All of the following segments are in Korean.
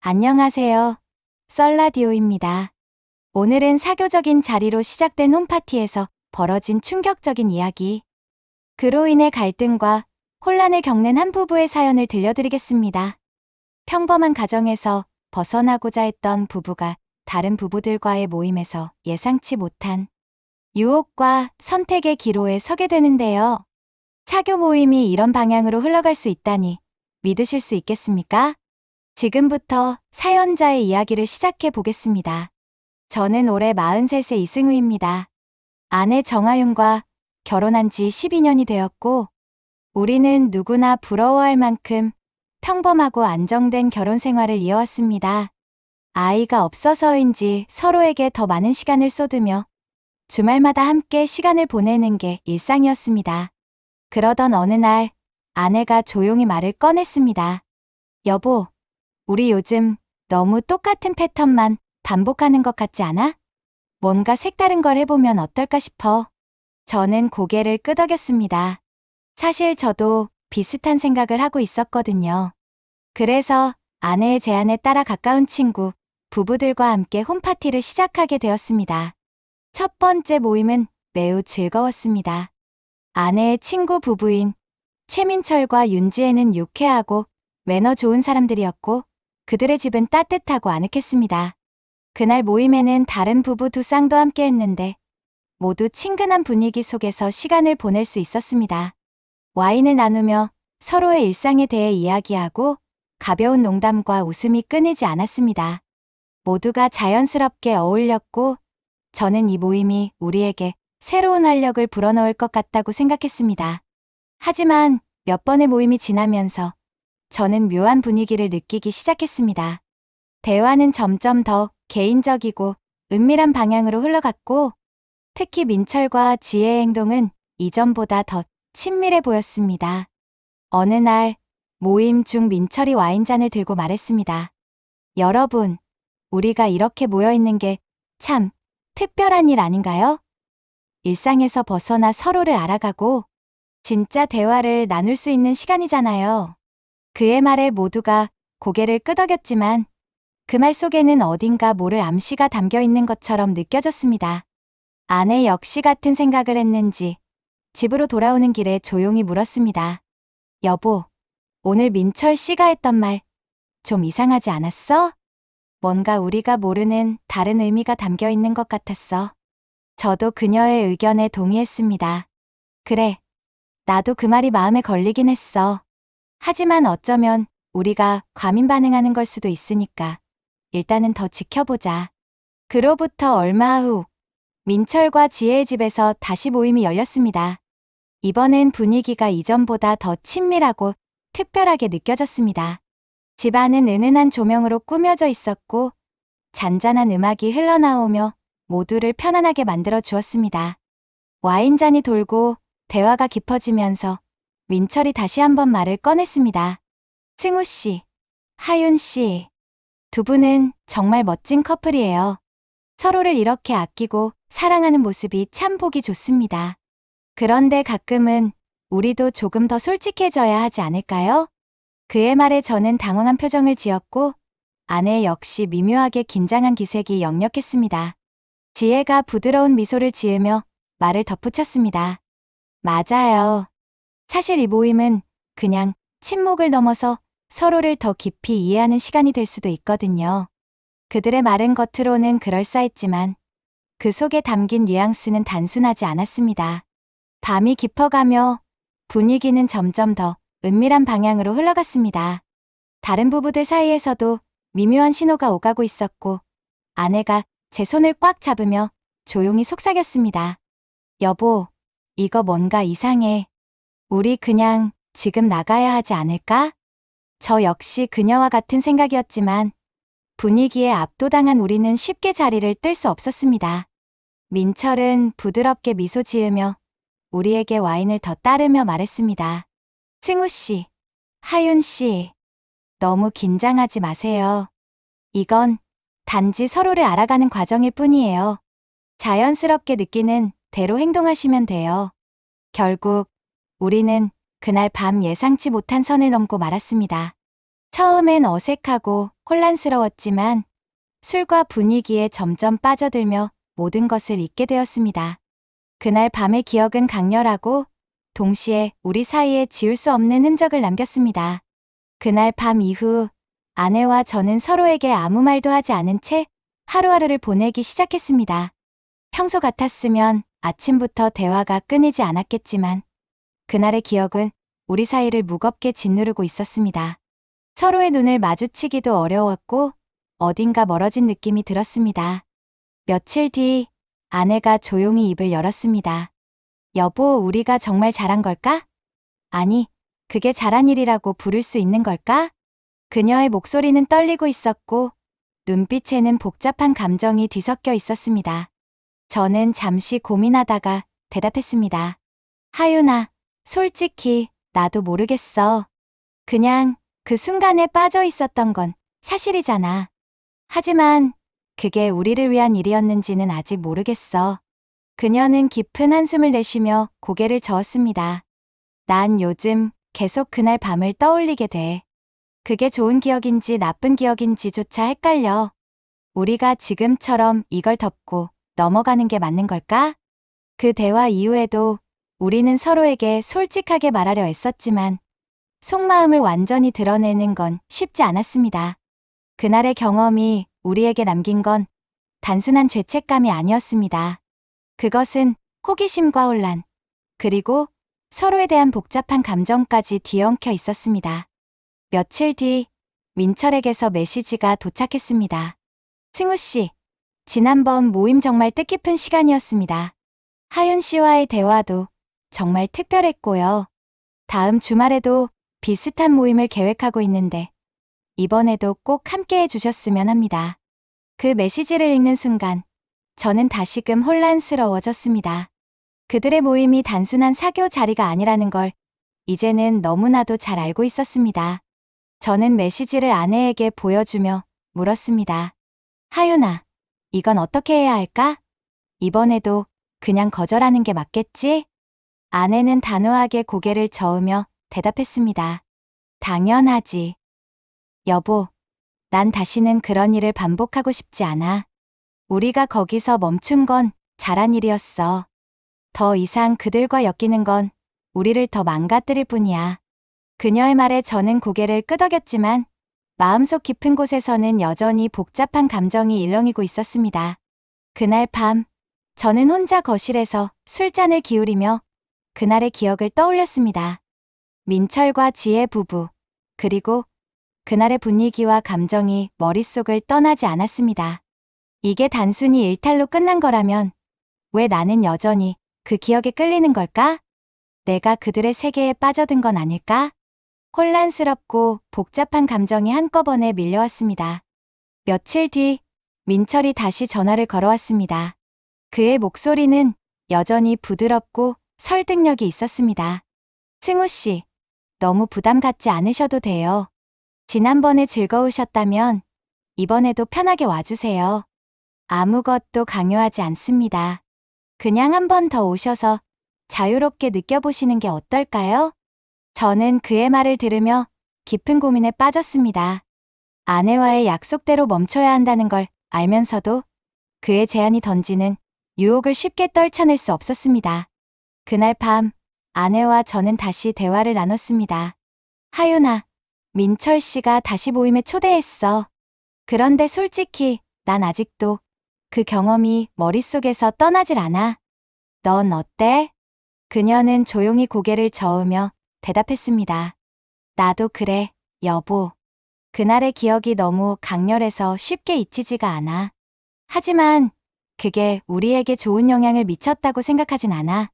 안녕하세요. 썰라디오입니다. 오늘은 사교적인 자리로 시작된 홈파티에서 벌어진 충격적인 이야기, 그로 인해 갈등과 혼란을 겪는 한 부부의 사연을 들려드리겠습니다. 평범한 가정에서 벗어나고자 했던 부부가 다른 부부들과의 모임에서 예상치 못한 유혹과 선택의 기로에 서게 되는데요. 사교 모임이 이런 방향으로 흘러갈 수 있다니 믿으실 수 있겠습니까? 지금부터 사연자의 이야기를 시작해 보겠습니다. 저는 올해 43세 이승우입니다. 아내 정아윤과 결혼한 지 12년이 되었고, 우리는 누구나 부러워할 만큼 평범하고 안정된 결혼 생활을 이어왔습니다. 아이가 없어서인지 서로에게 더 많은 시간을 쏟으며 주말마다 함께 시간을 보내는 게 일상이었습니다. 그러던 어느 날 아내가 조용히 말을 꺼냈습니다. 여보, 우리 요즘 너무 똑같은 패턴만 반복하는 것 같지 않아? 뭔가 색다른 걸 해보면 어떨까 싶어. 저는 고개를 끄덕였습니다. 사실 저도 비슷한 생각을 하고 있었거든요. 그래서 아내의 제안에 따라 가까운 친구, 부부들과 함께 홈파티를 시작하게 되었습니다. 첫 번째 모임은 매우 즐거웠습니다. 아내의 친구 부부인 최민철과 윤지혜는 유쾌하고 매너 좋은 사람들이었고, 그들의 집은 따뜻하고 아늑했습니다. 그날 모임에는 다른 부부 두 쌍도 함께 했는데 모두 친근한 분위기 속에서 시간을 보낼 수 있었습니다. 와인을 나누며 서로의 일상에 대해 이야기하고 가벼운 농담과 웃음이 끊이지 않았습니다. 모두가 자연스럽게 어울렸고 저는 이 모임이 우리에게 새로운 활력을 불어넣을 것 같다고 생각했습니다. 하지만 몇 번의 모임이 지나면서 저는 묘한 분위기를 느끼기 시작했습니다. 대화는 점점 더 개인적이고 은밀한 방향으로 흘러갔고, 특히 민철과 지혜의 행동은 이전보다 더 친밀해 보였습니다. 어느 날 모임 중 민철이 와인잔을 들고 말했습니다. 여러분, 우리가 이렇게 모여있는 게 참 특별한 일 아닌가요? 일상에서 벗어나 서로를 알아가고 진짜 대화를 나눌 수 있는 시간이잖아요. 그의 말에 모두가 고개를 끄덕였지만 그 말 속에는 어딘가 모를 암시가 담겨 있는 것처럼 느껴졌습니다. 아내 역시 같은 생각을 했는지 집으로 돌아오는 길에 조용히 물었습니다. 여보, 오늘 민철 씨가 했던 말 좀 이상하지 않았어? 뭔가 우리가 모르는 다른 의미가 담겨 있는 것 같았어. 저도 그녀의 의견에 동의했습니다. 그래, 나도 그 말이 마음에 걸리긴 했어. 하지만 어쩌면 우리가 과민 반응하는 걸 수도 있으니까 일단은 더 지켜보자. 그로부터 얼마 후 민철과 지혜의 집에서 다시 모임이 열렸습니다. 이번엔 분위기가 이전보다 더 친밀하고 특별하게 느껴졌습니다. 집안은 은은한 조명으로 꾸며져 있었고 잔잔한 음악이 흘러나오며 모두를 편안하게 만들어 주었습니다. 와인잔이 돌고 대화가 깊어지면서 민철이 다시 한번 말을 꺼냈습니다. 승우 씨, 하윤 씨, 두 분은 정말 멋진 커플이에요. 서로를 이렇게 아끼고 사랑하는 모습이 참 보기 좋습니다. 그런데 가끔은 우리도 조금 더 솔직해져야 하지 않을까요? 그의 말에 저는 당황한 표정을 지었고 아내 역시 미묘하게 긴장한 기색이 역력했습니다. 지혜가 부드러운 미소를 지으며 말을 덧붙였습니다. 맞아요. 사실 이 모임은 그냥 친목을 넘어서 서로를 더 깊이 이해하는 시간이 될 수도 있거든요. 그들의 말은 겉으로는 그럴싸했지만 그 속에 담긴 뉘앙스는 단순하지 않았습니다. 밤이 깊어가며 분위기는 점점 더 은밀한 방향으로 흘러갔습니다. 다른 부부들 사이에서도 미묘한 신호가 오가고 있었고 아내가 제 손을 꽉 잡으며 조용히 속삭였습니다. 여보, 이거 뭔가 이상해. 우리 그냥 지금 나가야 하지 않을까? 저 역시 그녀와 같은 생각이었지만 분위기에 압도당한 우리는 쉽게 자리를 뜰 수 없었습니다. 민철은 부드럽게 미소 지으며 우리에게 와인을 더 따르며 말했습니다. 승우 씨, 하윤 씨, 너무 긴장하지 마세요. 이건 단지 서로를 알아가는 과정일 뿐이에요. 자연스럽게 느끼는 대로 행동하시면 돼요. 결국 우리는 그날 밤 예상치 못한 선을 넘고 말았습니다. 처음엔 어색하고 혼란스러웠지만 술과 분위기에 점점 빠져들며 모든 것을 잊게 되었습니다. 그날 밤의 기억은 강렬하고 동시에 우리 사이에 지울 수 없는 흔적을 남겼습니다. 그날 밤 이후 아내와 저는 서로에게 아무 말도 하지 않은 채 하루하루를 보내기 시작했습니다. 평소 같았으면 아침부터 대화가 끊이지 않았겠지만 그날의 기억은 우리 사이를 무겁게 짓누르고 있었습니다. 서로의 눈을 마주치기도 어려웠고 어딘가 멀어진 느낌이 들었습니다. 며칠 뒤 아내가 조용히 입을 열었습니다. 여보, 우리가 정말 잘한 걸까? 아니, 그게 잘한 일이라고 부를 수 있는 걸까? 그녀의 목소리는 떨리고 있었고 눈빛에는 복잡한 감정이 뒤섞여 있었습니다. 저는 잠시 고민하다가 대답했습니다. 하윤아, 솔직히 나도 모르겠어. 그냥 그 순간에 빠져 있었던 건 사실이잖아. 하지만 그게 우리를 위한 일이었는지는 아직 모르겠어. 그녀는 깊은 한숨을 내쉬며 고개를 저었습니다. 난 요즘 계속 그날 밤을 떠올리게 돼. 그게 좋은 기억인지 나쁜 기억인지조차 헷갈려. 우리가 지금처럼 이걸 덮고 넘어가는 게 맞는 걸까? 그 대화 이후에도 우리는 서로에게 솔직하게 말하려 애썼지만 속마음을 완전히 드러내는 건 쉽지 않았습니다. 그날의 경험이 우리에게 남긴 건 단순한 죄책감이 아니었습니다. 그것은 호기심과 혼란, 그리고 서로에 대한 복잡한 감정까지 뒤엉켜 있었습니다. 며칠 뒤 민철에게서 메시지가 도착했습니다. 승우 씨, 지난번 모임 정말 뜻깊은 시간이었습니다. 하윤 씨와의 대화도 정말 특별했고요. 다음 주말에도 비슷한 모임을 계획하고 있는데 이번에도 꼭 함께 해주셨으면 합니다. 그 메시지를 읽는 순간 저는 다시금 혼란스러워졌습니다. 그들의 모임이 단순한 사교 자리가 아니라는 걸 이제는 너무나도 잘 알고 있었습니다. 저는 메시지를 아내에게 보여주며 물었습니다. 하윤아, 이건 어떻게 해야 할까? 이번에도 그냥 거절하는 게 맞겠지? 아내는 단호하게 고개를 저으며 대답했습니다. 당연하지. 여보, 난 다시는 그런 일을 반복하고 싶지 않아. 우리가 거기서 멈춘 건 잘한 일이었어. 더 이상 그들과 엮이는 건 우리를 더 망가뜨릴 뿐이야. 그녀의 말에 저는 고개를 끄덕였지만 마음속 깊은 곳에서는 여전히 복잡한 감정이 일렁이고 있었습니다. 그날 밤, 저는 혼자 거실에서 술잔을 기울이며 그날의 기억을 떠올렸습니다. 민철과 지혜 부부, 그리고 그날의 분위기와 감정이 머릿속을 떠나지 않았습니다. 이게 단순히 일탈로 끝난 거라면 왜 나는 여전히 그 기억에 끌리는 걸까? 내가 그들의 세계에 빠져든 건 아닐까? 혼란스럽고 복잡한 감정이 한꺼번에 밀려왔습니다. 며칠 뒤 민철이 다시 전화를 걸어왔습니다. 그의 목소리는 여전히 부드럽고 설득력이 있었습니다. 승우 씨, 너무 부담 갖지 않으셔도 돼요. 지난번에 즐거우셨다면 이번에도 편하게 와주세요. 아무것도 강요하지 않습니다. 그냥 한 번 더 오셔서 자유롭게 느껴보시는 게 어떨까요? 저는 그의 말을 들으며 깊은 고민에 빠졌습니다. 아내와의 약속대로 멈춰야 한다는 걸 알면서도 그의 제안이 던지는 유혹을 쉽게 떨쳐낼 수 없었습니다. 그날 밤 아내와 저는 다시 대화를 나눴습니다. 하윤아, 민철 씨가 다시 모임에 초대했어. 그런데 솔직히 난 아직도 그 경험이 머릿속에서 떠나질 않아. 넌 어때? 그녀는 조용히 고개를 저으며 대답했습니다. 나도 그래, 여보. 그날의 기억이 너무 강렬해서 쉽게 잊히지가 않아. 하지만 그게 우리에게 좋은 영향을 미쳤다고 생각하진 않아.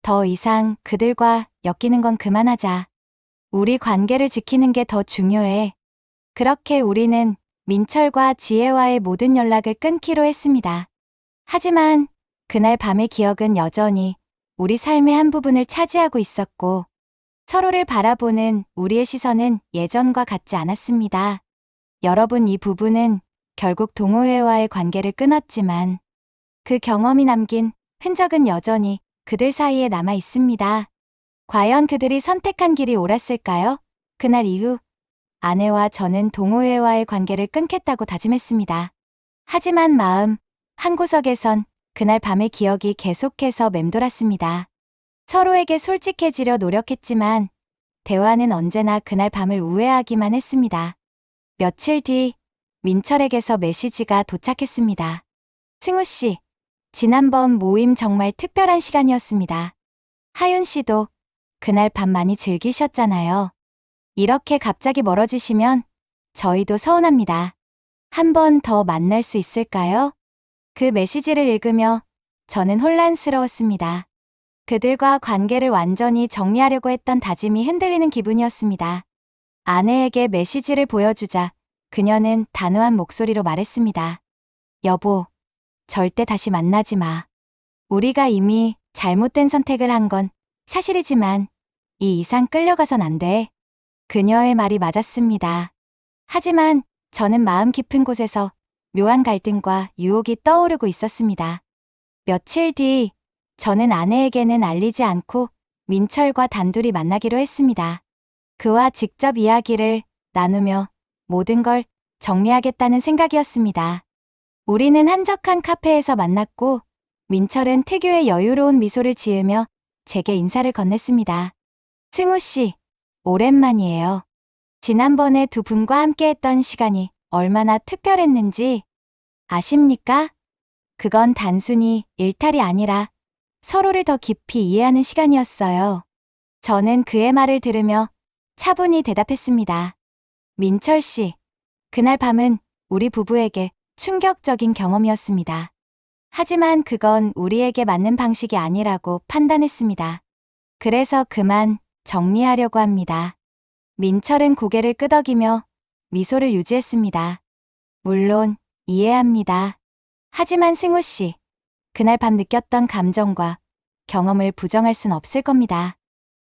더 이상 그들과 엮이는 건 그만하자. 우리 관계를 지키는 게 더 중요해. 그렇게 우리는 민철과 지혜와의 모든 연락을 끊기로 했습니다. 하지만 그날 밤의 기억은 여전히 우리 삶의 한 부분을 차지하고 있었고 서로를 바라보는 우리의 시선은 예전과 같지 않았습니다. 여러분, 이 부부는 결국 동호회와의 관계를 끊었지만 그 경험이 남긴 흔적은 여전히 그들 사이에 남아 있습니다. 과연 그들이 선택한 길이 옳았을까요? 그날 이후 아내와 저는 동호회와의 관계를 끊겠다고 다짐했습니다. 하지만 마음 한구석에선 그날 밤의 기억이 계속해서 맴돌았습니다. 서로에게 솔직해지려 노력했지만 대화는 언제나 그날 밤을 우회하기만 했습니다. 며칠 뒤 민철에게서 메시지가 도착했습니다. 승우 씨, 지난번 모임 정말 특별한 시간이었습니다. 하윤 씨도 그날 밤 많이 즐기셨잖아요. 이렇게 갑자기 멀어지시면 저희도 서운합니다. 한 번 더 만날 수 있을까요? 그 메시지를 읽으며 저는 혼란스러웠습니다. 그들과 관계를 완전히 정리하려고 했던 다짐이 흔들리는 기분이었습니다. 아내에게 메시지를 보여주자 그녀는 단호한 목소리로 말했습니다. 여보, 절대 다시 만나지 마. 우리가 이미 잘못된 선택을 한 건 사실이지만 이 이상 끌려가선 안 돼. 그녀의 말이 맞았습니다. 하지만 저는 마음 깊은 곳에서 묘한 갈등과 유혹이 떠오르고 있었습니다. 며칠 뒤 저는 아내에게는 알리지 않고 민철과 단둘이 만나기로 했습니다. 그와 직접 이야기를 나누며 모든 걸 정리하겠다는 생각이었습니다. 우리는 한적한 카페에서 만났고 민철은 특유의 여유로운 미소를 지으며 제게 인사를 건넸습니다. 승우 씨, 오랜만이에요. 지난번에 두 분과 함께했던 시간이 얼마나 특별했는지 아십니까? 그건 단순히 일탈이 아니라 서로를 더 깊이 이해하는 시간이었어요. 저는 그의 말을 들으며 차분히 대답했습니다. 민철 씨, 그날 밤은 우리 부부에게 충격적인 경험이었습니다. 하지만 그건 우리에게 맞는 방식이 아니라고 판단했습니다. 그래서 그만 정리하려고 합니다. 민철은 고개를 끄덕이며 미소를 유지했습니다. 물론 이해합니다. 하지만 승우 씨, 그날 밤 느꼈던 감정과 경험을 부정할 순 없을 겁니다.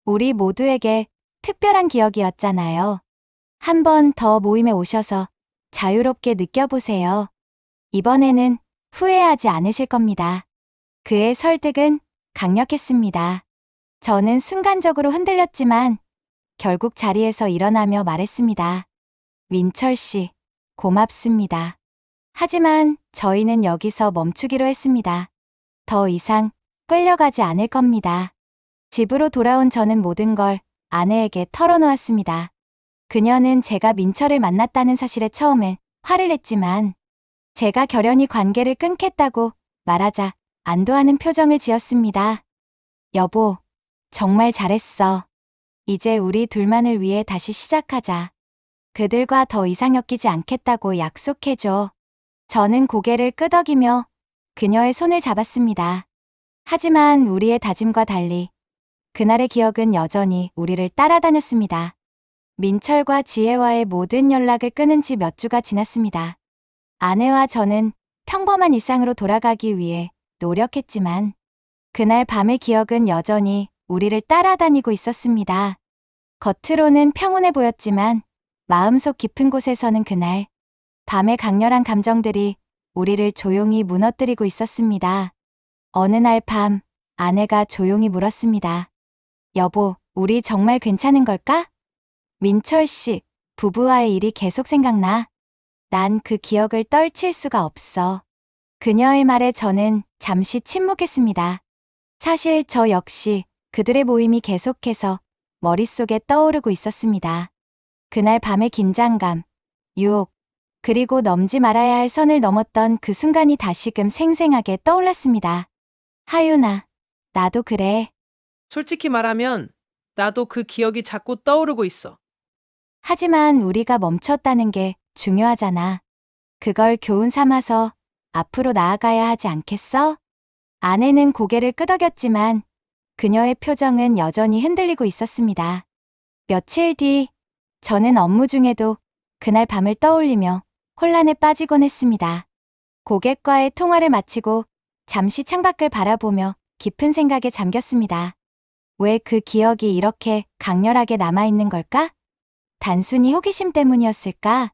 우리 모두에게 특별한 기억이었잖아요. 한 번 더 모임에 오셔서 자유롭게 느껴보세요. 이번에는 후회하지 않으실 겁니다. 그의 설득은 강력했습니다. 저는 순간적으로 흔들렸지만 결국 자리에서 일어나며 말했습니다. 민철 씨, 고맙습니다. 하지만 저희는 여기서 멈추기로 했습니다. 더 이상 끌려가지 않을 겁니다. 집으로 돌아온 저는 모든 걸 아내에게 털어놓았습니다. 그녀는 제가 민철을 만났다는 사실에 처음엔 화를 냈지만 제가 결연히 관계를 끊겠다고 말하자 안도하는 표정을 지었습니다. 여보, 정말 잘했어. 이제 우리 둘만을 위해 다시 시작하자. 그들과 더 이상 엮이지 않겠다고 약속해줘. 저는 고개를 끄덕이며 그녀의 손을 잡았습니다. 하지만 우리의 다짐과 달리 그날의 기억은 여전히 우리를 따라다녔습니다. 민철과 지혜와의 모든 연락을 끊은 지 몇 주가 지났습니다. 아내와 저는 평범한 일상으로 돌아가기 위해 노력했지만 그날 밤의 기억은 여전히 우리를 따라다니고 있었습니다. 겉으로는 평온해 보였지만 마음속 깊은 곳에서는 그날 밤의 강렬한 감정들이 우리를 조용히 무너뜨리고 있었습니다. 어느 날 밤 아내가 조용히 물었습니다. 여보, 우리 정말 괜찮은 걸까? 민철 씨, 부부와의 일이 계속 생각나. 난 그 기억을 떨칠 수가 없어. 그녀의 말에 저는 잠시 침묵했습니다. 사실 저 역시 그들의 모임이 계속해서 머릿속에 떠오르고 있었습니다. 그날 밤의 긴장감, 유혹, 그리고 넘지 말아야 할 선을 넘었던 그 순간이 다시금 생생하게 떠올랐습니다. 하윤아, 나도 그래. 솔직히 말하면 나도 그 기억이 자꾸 떠오르고 있어. 하지만 우리가 멈췄다는 게 중요하잖아. 그걸 교훈 삼아서 앞으로 나아가야 하지 않겠어? 아내는 고개를 끄덕였지만 그녀의 표정은 여전히 흔들리고 있었습니다. 며칠 뒤 저는 업무 중에도 그날 밤을 떠올리며 혼란에 빠지곤 했습니다. 고객과의 통화를 마치고 잠시 창밖을 바라보며 깊은 생각에 잠겼습니다. 왜 그 기억이 이렇게 강렬하게 남아있는 걸까? 단순히 호기심 때문이었을까?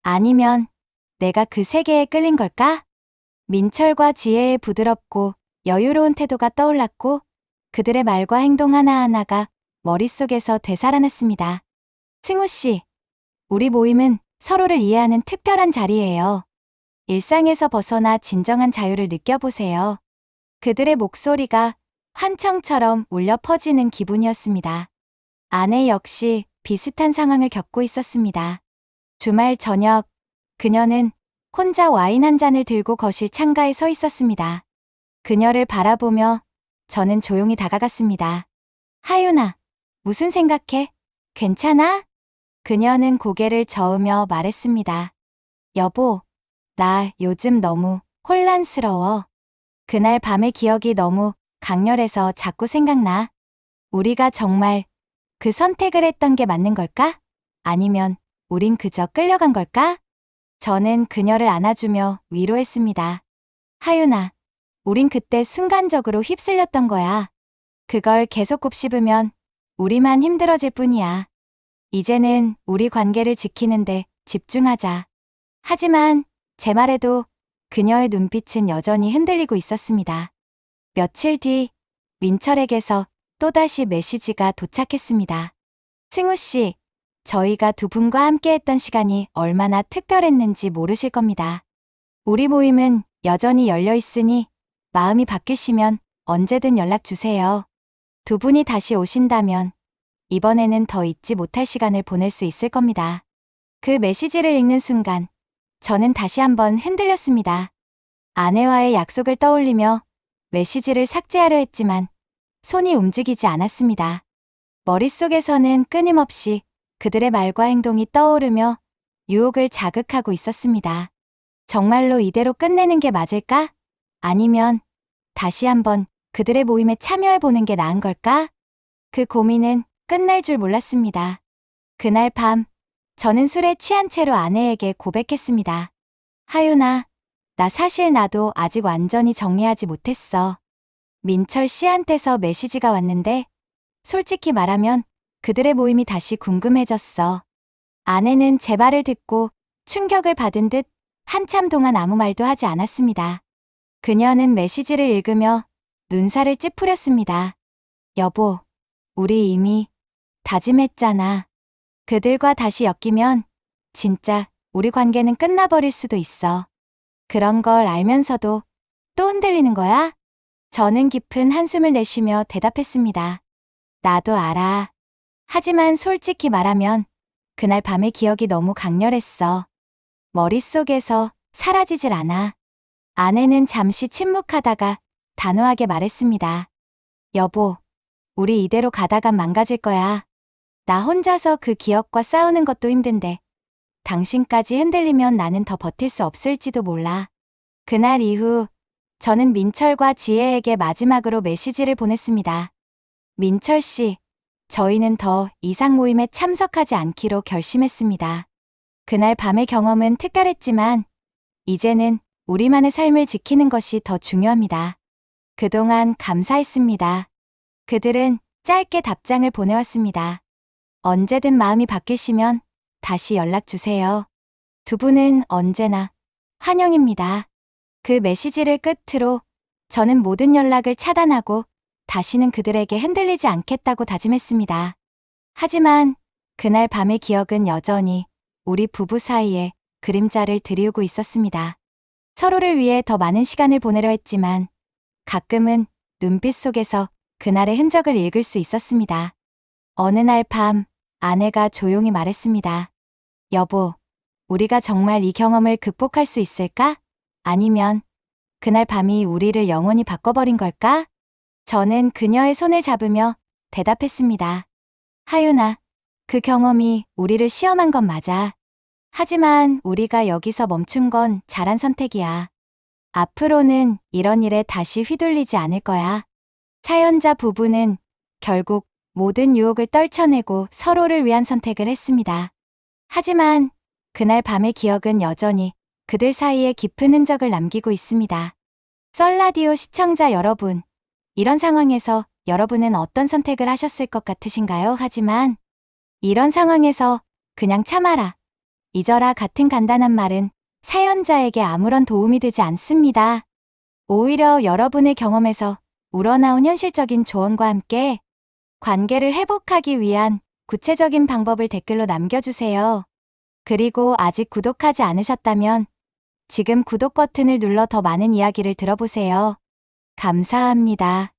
아니면 내가 그 세계에 끌린 걸까? 민철과 지혜의 부드럽고 여유로운 태도가 떠올랐고 그들의 말과 행동 하나하나가 머릿속에서 되살아났습니다. 승우 씨, 우리 모임은 서로를 이해하는 특별한 자리예요. 일상에서 벗어나 진정한 자유를 느껴보세요. 그들의 목소리가 환청처럼 울려 퍼지는 기분이었습니다. 아내 역시 비슷한 상황을 겪고 있었습니다. 주말 저녁, 그녀는 혼자 와인 한 잔을 들고 거실 창가에 서 있었습니다. 그녀를 바라보며 저는 조용히 다가갔습니다. 하윤아, 무슨 생각해? 괜찮아? 그녀는 고개를 저으며 말했습니다. 여보, 나 요즘 너무 혼란스러워. 그날 밤의 기억이 너무 강렬해서 자꾸 생각나. 우리가 정말 그 선택을 했던 게 맞는 걸까? 아니면 우린 그저 끌려간 걸까? 저는 그녀를 안아주며 위로했습니다. 하윤아, 우린 그때 순간적으로 휩쓸렸던 거야. 그걸 계속 곱씹으면 우리만 힘들어질 뿐이야. 이제는 우리 관계를 지키는데 집중하자. 하지만 제 말에도 그녀의 눈빛은 여전히 흔들리고 있었습니다. 며칠 뒤 민철에게서 또다시 메시지가 도착했습니다. 승우 씨, 저희가 두 분과 함께했던 시간이 얼마나 특별했는지 모르실 겁니다. 우리 모임은 여전히 열려 있으니 마음이 바뀌시면 언제든 연락 주세요. 두 분이 다시 오신다면 이번에는 더 잊지 못할 시간을 보낼 수 있을 겁니다. 그 메시지를 읽는 순간 저는 다시 한번 흔들렸습니다. 아내와의 약속을 떠올리며 메시지를 삭제하려 했지만 손이 움직이지 않았습니다. 머릿속에서는 끊임없이 그들의 말과 행동이 떠오르며 유혹을 자극하고 있었습니다. 정말로 이대로 끝내는 게 맞을까? 아니면 다시 한번 그들의 모임에 참여해보는 게 나은 걸까? 그 고민은 끝날 줄 몰랐습니다. 그날 밤, 저는 술에 취한 채로 아내에게 고백했습니다. 하윤아, 나 사실 나도 아직 완전히 정리하지 못했어. 민철 씨한테서 메시지가 왔는데 솔직히 말하면 그들의 모임이 다시 궁금해졌어. 아내는 제 말을 듣고 충격을 받은 듯 한참 동안 아무 말도 하지 않았습니다. 그녀는 메시지를 읽으며 눈살을 찌푸렸습니다. 여보, 우리 이미 다짐했잖아. 그들과 다시 엮이면 진짜 우리 관계는 끝나버릴 수도 있어. 그런 걸 알면서도 또 흔들리는 거야? 저는 깊은 한숨을 내쉬며 대답했습니다. 나도 알아. 하지만 솔직히 말하면 그날 밤의 기억이 너무 강렬했어. 머릿속에서 사라지질 않아. 아내는 잠시 침묵하다가 단호하게 말했습니다. 여보, 우리 이대로 가다간 망가질 거야. 나 혼자서 그 기억과 싸우는 것도 힘든데 당신까지 흔들리면 나는 더 버틸 수 없을지도 몰라. 그날 이후 저는 민철과 지혜에게 마지막으로 메시지를 보냈습니다. 민철 씨, 저희는 더 이상 모임에 참석하지 않기로 결심했습니다. 그날 밤의 경험은 특별했지만 이제는 우리만의 삶을 지키는 것이 더 중요합니다. 그동안 감사했습니다. 그들은 짧게 답장을 보내왔습니다. 언제든 마음이 바뀌시면 다시 연락 주세요. 두 분은 언제나 환영입니다. 그 메시지를 끝으로 저는 모든 연락을 차단하고 다시는 그들에게 흔들리지 않겠다고 다짐했습니다. 하지만 그날 밤의 기억은 여전히 우리 부부 사이에 그림자를 드리우고 있었습니다. 서로를 위해 더 많은 시간을 보내려 했지만 가끔은 눈빛 속에서 그날의 흔적을 읽을 수 있었습니다. 어느 날 밤 아내가 조용히 말했습니다. 여보, 우리가 정말 이 경험을 극복할 수 있을까? 아니면 그날 밤이 우리를 영원히 바꿔버린 걸까? 저는 그녀의 손을 잡으며 대답했습니다. 하윤아, 그 경험이 우리를 시험한 건 맞아. 하지만 우리가 여기서 멈춘 건 잘한 선택이야. 앞으로는 이런 일에 다시 휘둘리지 않을 거야. 사연자 부부는 결국 모든 유혹을 떨쳐내고 서로를 위한 선택을 했습니다. 하지만 그날 밤의 기억은 여전히 그들 사이에 깊은 흔적을 남기고 있습니다. 썰라디오 시청자 여러분, 이런 상황에서 여러분은 어떤 선택을 하셨을 것 같으신가요? 하지만 이런 상황에서 그냥 참아라, 잊어라 같은 간단한 말은 사연자에게 아무런 도움이 되지 않습니다. 오히려 여러분의 경험에서 우러나온 현실적인 조언과 함께 관계를 회복하기 위한 구체적인 방법을 댓글로 남겨주세요. 그리고 아직 구독하지 않으셨다면 지금 구독 버튼을 눌러 더 많은 이야기를 들어보세요. 감사합니다.